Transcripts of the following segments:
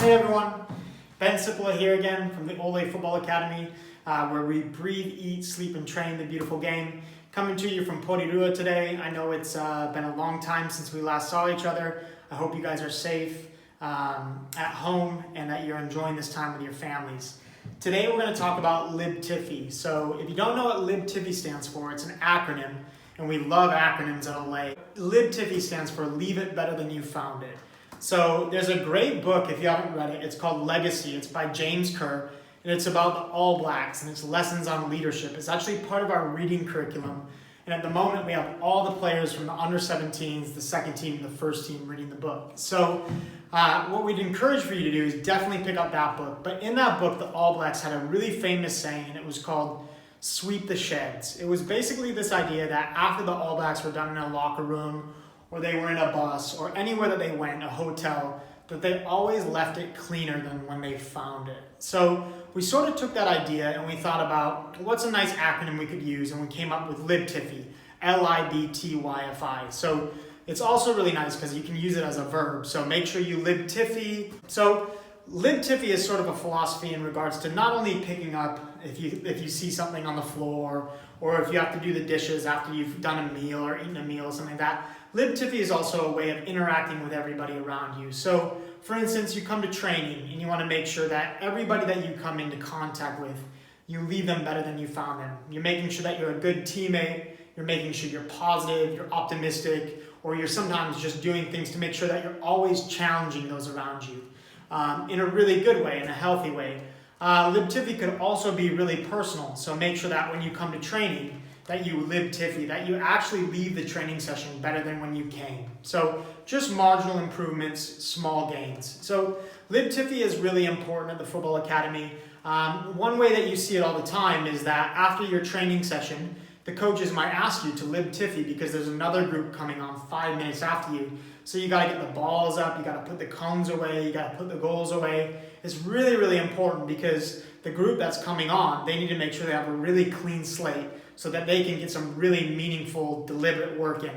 Hey everyone, Ben Sipola here again from the Olé Football Academy, where we breathe, eat, sleep, and train the beautiful game. Coming to you from Porirua today. I know it's been a long time since we last saw each other. I hope you guys are safe at home and that you're enjoying this time with your families. Today we're going to talk about LiBTYFi. So if you don't know what LiBTYFi stands for, it's an acronym, and we love acronyms at Olé. LiBTYFi stands for Leave It Better Than You Found It. So there's a great book, if you haven't read it, it's called Legacy. It's by James Kerr, and it's about the All Blacks, and it's lessons on leadership. It's actually part of our reading curriculum, and at the moment we have all the players from the under-17s, the second team, and the first team reading the book. So what we'd encourage for you to do is definitely pick up that book. But in that book, the All Blacks had a really famous saying, and it was called "Sweep the Sheds." It was basically this idea that after the All Blacks were done in a locker room, or they were in a bus, or anywhere that they went, a hotel, that they always left it cleaner than when they found it. So we sort of took that idea and we thought about what's a nice acronym we could use, and we came up with LiBTYFi, LiBTYFi. So it's also really nice because you can use it as a verb. So make sure you LiBTYFi. So LiBTYFi is sort of a philosophy in regards to not only picking up if you see something on the floor, or if you have to do the dishes after you've done a meal or eaten a meal or something like that. LiBTYFi is also a way of interacting with everybody around you. So, for instance, you come to training and you want to make sure that everybody that you come into contact with, you leave them better than you found them. You're making sure that you're a good teammate, you're making sure you're positive, you're optimistic, or you're sometimes just doing things to make sure that you're always challenging those around you in a really good way, in a healthy way. LiBTYFi could also be really personal, so make sure that when you come to training, that you LiBTYFi, that you actually leave the training session better than when you came. So just marginal improvements, small gains. So LiBTYFi is really important at the Football Academy. One way that you see it all the time is that after your training session, the coaches might ask you to LiBTYFi because there's another group coming on 5 minutes after you. So you gotta get the balls up, you gotta put the cones away, you gotta put the goals away. It's really, really important because the group that's coming on, they need to make sure they have a really clean slate so that they can get some really meaningful, deliberate work in.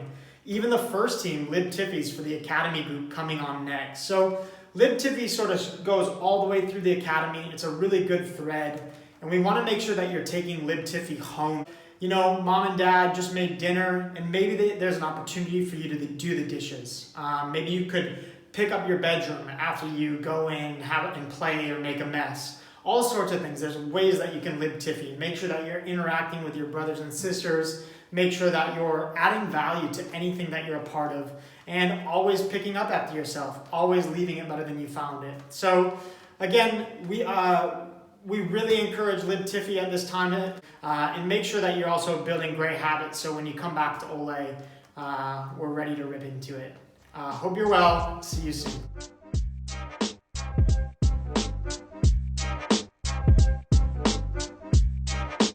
Even the first team, LiBTYFi is for the academy group coming on next. So LiBTYFi sort of goes all the way through the academy. It's a really good thread, and we wanna make sure that you're taking LiBTYFi home. You know, mom and dad just made dinner, and maybe there's an opportunity for you to do the dishes. Maybe you could pick up your bedroom after you go in, have it and play or make a mess. All sorts of things. There's ways that you can LiBTYFi. Make sure that you're interacting with your brothers and sisters. Make sure that you're adding value to anything that you're a part of, and always picking up after yourself, always leaving it better than you found it. So again, we really encourage LiBTYFi at this time, and make sure that you're also building great habits so when you come back to Olé, we're ready to rip into it. Hope you're well. See you soon.